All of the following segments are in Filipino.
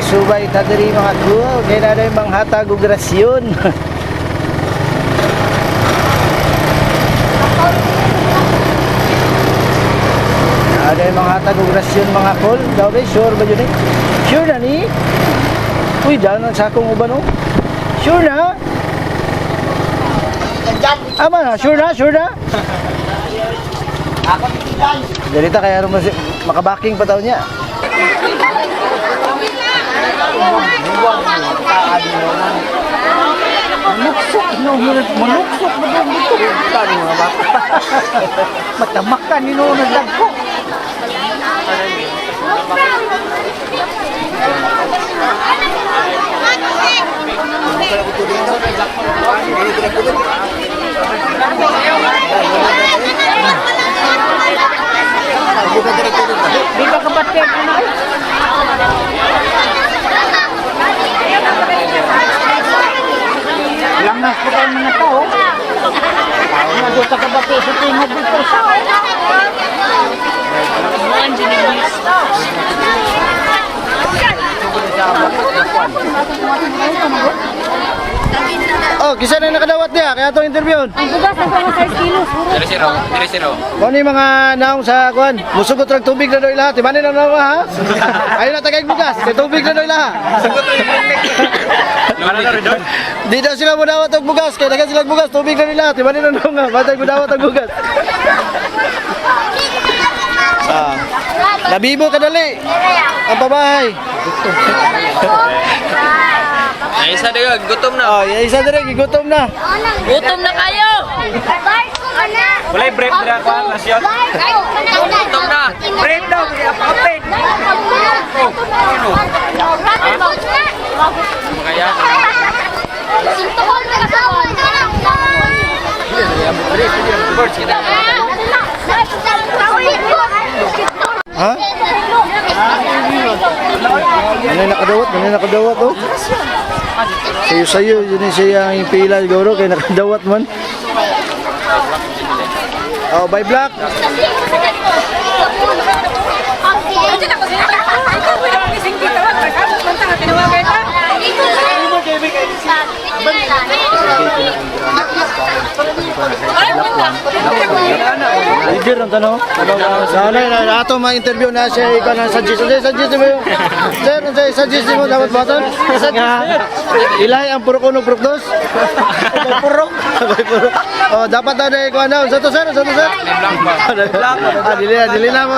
subay ta diri mga cool. Kaya na rin manghatag og grasyon. Ada yung mga hatag og grasyon mga cool. Daw rin, sure ba yun eh? Sure na ni? Uy, dyan ang sakong uban oh. Sure na? Ama na, sure na, sure na? Ako tigilan. Ganito kaya makabaking pa daw niya. Manuksok, manuksok mo doon dito. Tani mga bata. Matamak ka ni noon nagdagko. Di ba kabatin ano? Lang na po tayo mga tao. Mga sa kabati sa tingog dito sa Oh, kisa na nakadawat niya, kaya itong interview. Ang bugas ang mga 6 kilos. Dire-zero. Kung ano yung mga naong sa kuan, musugot rag tubig na doon lahat. Ibanin na naman ha? Ayun na tagay bugas, may tubig na doon lahat. Di daw sila mudawat ang bugas, kaya nagan sila bugas, tubig na nila. Ibanin na naman nga, batay mudawat ang bugas. Nabibo ka dali. Ang pabahay. Ay, isa daw, gutom na. Oh, yung isa dire, gigutom na. Gutom na kayo. Walay break na ako, nasyon. Gutom na. break daw, kaya kapit. Kaya, Ha? Ganun nakadawat oh. Sayo-sayo, yun yung siya ang pila siguro, kaya nakadawat man. Oh, by black. Leader ang tanong. Sana na ato ma-interview na siya ikaw na suggest mo yung sir, suggest mo dapat batan. Ilay ang purok uno purok dos. Purok. Oh, dapat ada ikaw na satu sir. Black. Dili na mo.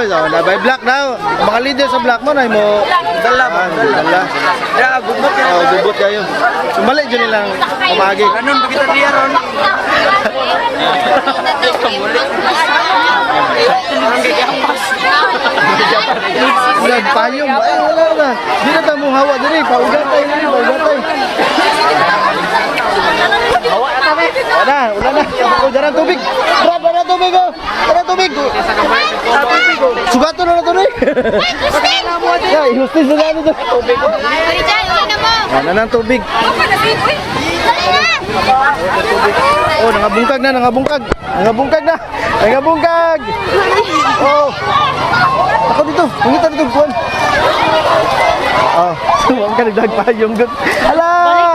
So, na by black daw. Mga leader sa black mo na mo dala. Ya, gubot kayo. Oh, gubot kayo. Sumali dyan nilang kumagi. Ganun, begitu dia ron. Nagpayong. Ay, wala na. Di na tayo mong hawa dali. Paugatay. Hawa na tabi. Wala na. O, dyan ang tubig. Brad, wala tubig oh. Dyan tubig. Sugato na tubig. Ya, ihustis na natin ito. Tubig. Wala na ang tubig. Oh, nangabungkag na. Oh. Ako dito. Mangita dito, kuwan. Oh, suwang ka nagdagpayong good. Hala!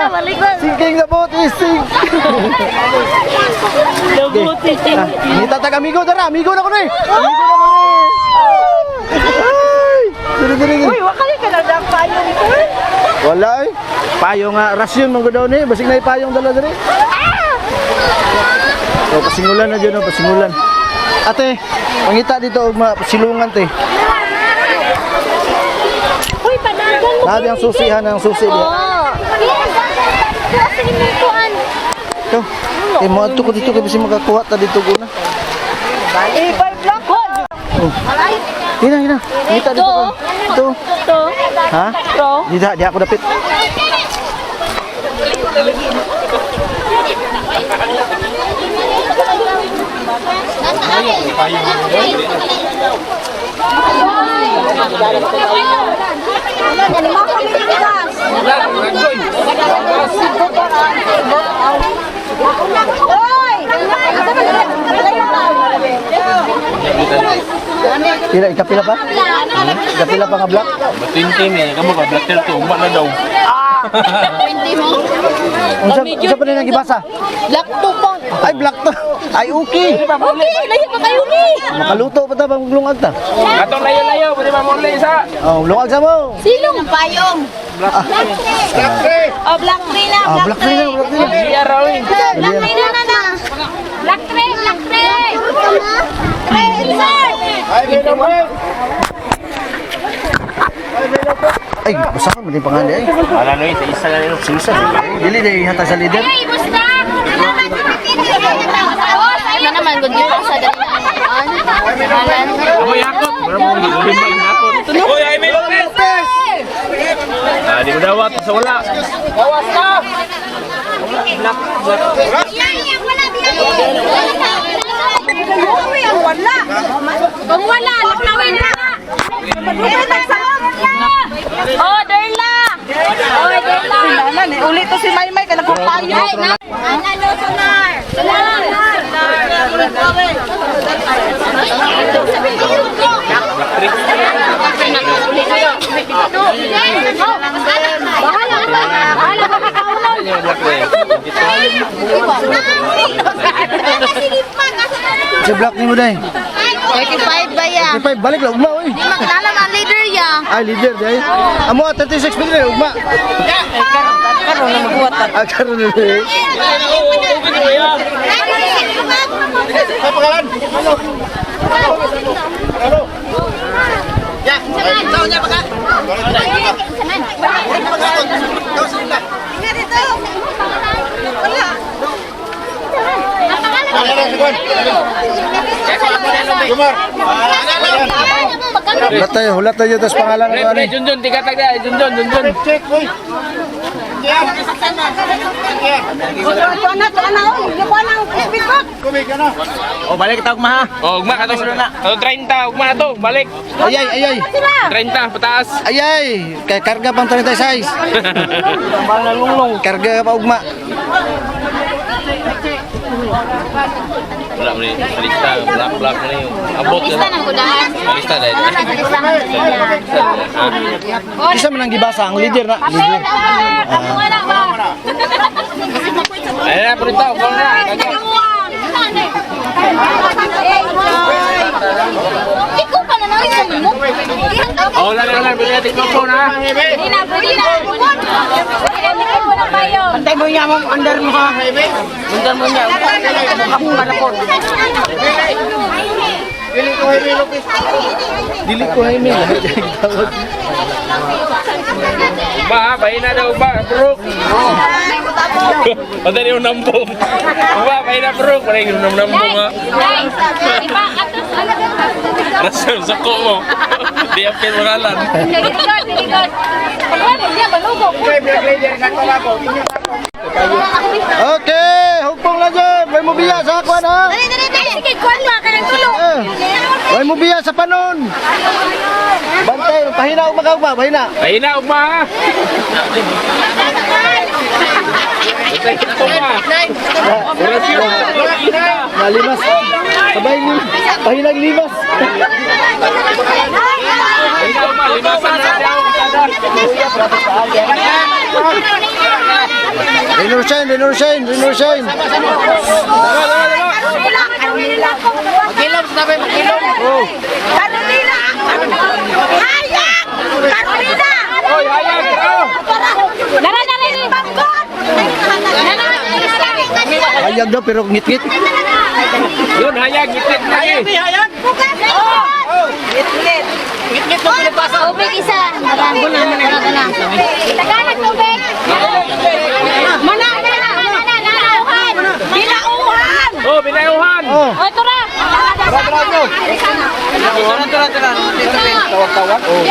Balik ka. Sinking the boat is sink. Mangita tag amigo na ko ni. Diri. Uy, wakali ka na dang payong ito. Wala eh. Payong nga, rasyon mong daw ni. Basig na ipayong dala diri. Oh, pasingulan na dyan, pasingulan. Ate, pangita dito, pasilungan te. Uy, panagan mo. Nadi ang susihan, ang susi diya. Ito, mo ato ko dito, kasi makakuha ta dito ko na. By block. Hina. Pangita dito ko. Ito. Ha? Di ako dapit. Oy! Pila, ikapila pa? Ikapila pa nga black? Batintin eh. Kamu ka black tail to. Umba na daw. 20 mo. Unsa pa nang gibasa? Black to po. Ay, black to. Ay, okay. Okay, lahi pa kayo ni. Makaluto pa ta bang lungag ta? Atong layo-layo. Pwede ba muli isa? Oh, lungag sa mo. Silong payong. Black tree. Oh, black tree na. Ah, black tree na, black tree na. Iya raw eh. Black tree na. Black tree, black tree. Tree insert. Ay, basta ka, mali pangali ay. Wala no isa isa lang yun. Susa. Dili na hatag sa leader. Ay, busta. Ano naman, good pa sa dali na. Ako yakot. Wala mo limbay yakot. Hoy, ay may Lopez. Ah, di mo dawat sa wala. Bawas na. Kung wala, laklawin na. Oh, Derla. Oh, Derla. Uli to si Maymay ka nagpapayo. Ay, na. Ano, sonar. Sonar. Bahala ka. Bahala ka kakaunan. Si black ni mo dai. 35 ba yan? 35 balik lang ugma oy. Di maglalam ang leader ya. Ay, leader dai. Amo 36 pili na ugma. Karon na magbuhat ta. Ah, karon na eh. Sa pangalan? Ano? Ya, tahu niya baka? Hulat tayo tas pangalan ng ano. Junjun, tiga taga. Junjun. Check, boy. Oh, balik kita ugma ha. Oh, ugma ka to. Oh, 30, ugma na to. Balik. Ayay. 30 pataas. Ayay, kay karga pang 36. Karga pa ugma. Wala mo ni Alista, black mo ni. Abot Lista ng kudahan. Alista dahil. Isa man ang gibasa ang leader na. Leader. Ako nga lang ba? Ayun na, purita. Ugma na. Ikaw pa na nangis mo. Oh, wala. Bili natin kopo na. Hindi na. Hindi mo na kayo. Antay mo niya mo under mo ha. Under mo niya. Ako malapot. Dili ko ay may. Ugma ha, bahin na daw ugma. Bro. Pati yung nambong. Ugma, bahin na bro. Pati yung nambong ha. Iba atas Rasyon sa ko mo. Di apin mo ngalan. Diligod. Pagwala niya balugok. Okay, hugpong lang dyan. May mobiya sa akwan ha. Dali. Sige, kuwan lang ka ng tulong. May mobiya sa panon. Bantay, pahina ugma ka ugma, pahina. Bahin na ugma ha. Basta kita ugma. Rasyon. Nalimas. Sabay ni. Pahinag limas. Bahin na ugma. Limasan na daw. Renursain. Magilom sa tabi, magilom. Oh. Carolina! Hayak! Carolina! Oy, hayag. Nara ni Bangkot! Hayag daw pero ngit-ngit. Yun, hayag. Gitlit na eh. Ngit-ngit mo pinipasa. Tubig isa. Marami na. Tagalog tubig. Mana. Bilauhan. Oh, binayuhan. Oh. O, ito na. Tawag-tawag. Oh.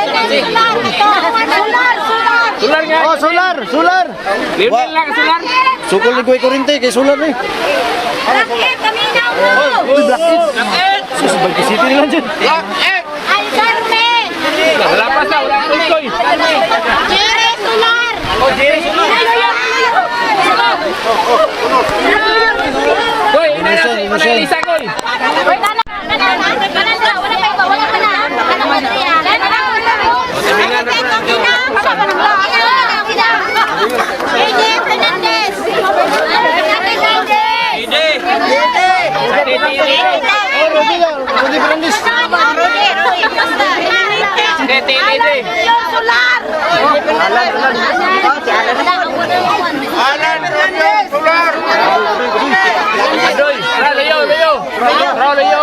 Sular nga. Oh, solar. Lionel lang, sular. Sukol ni Kuya Kurinte kay solar ni. Rakit, kaminaw mo. Uy, Black Kids. Sus, Bagay City nila dyan. Al Carmen. Wala pa sa, wala pa ito eh. Jerry Solar. Oh, Jerry, sular. Koy, ina na, Innocent. Elisa, koy. Wait, Pili. Solar! Adoy. Tara, layo, layo. Tara, layo.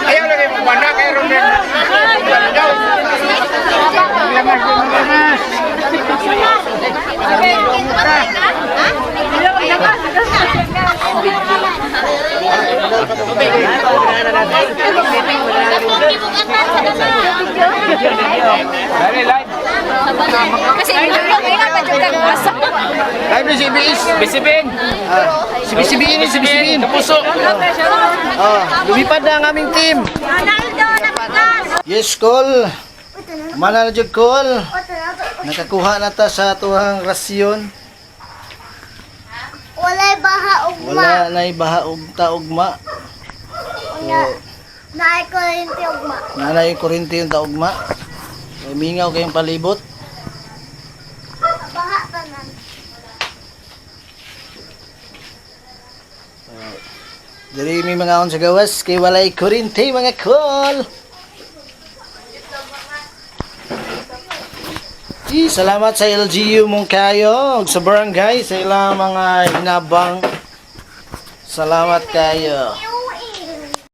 Ayaw lagi magpanda kay Ronel. Dali, live. Kasi kailan ba dyan kang masak? Ay, may CBS. Bisipin. CBCBin, CBCBin. Kapuso. Lumipad na ang aming team. Ronaldo, napigas! Yes, call. Mana na jud call. Nakakuha na ta sa tuhang rasyon. Walay baha ugma. Wala na'y baha ug taugma. Naay ko rin ugma. Nanay kuryente yung taugma. Mingaw kayong palibot. Baha tanan. Diri may mga on sa gawas kay walay kuryente mga call. Salamat sa LGU mong kayo ug sa barangay sa ilang mga hinabang. Salamat kayo.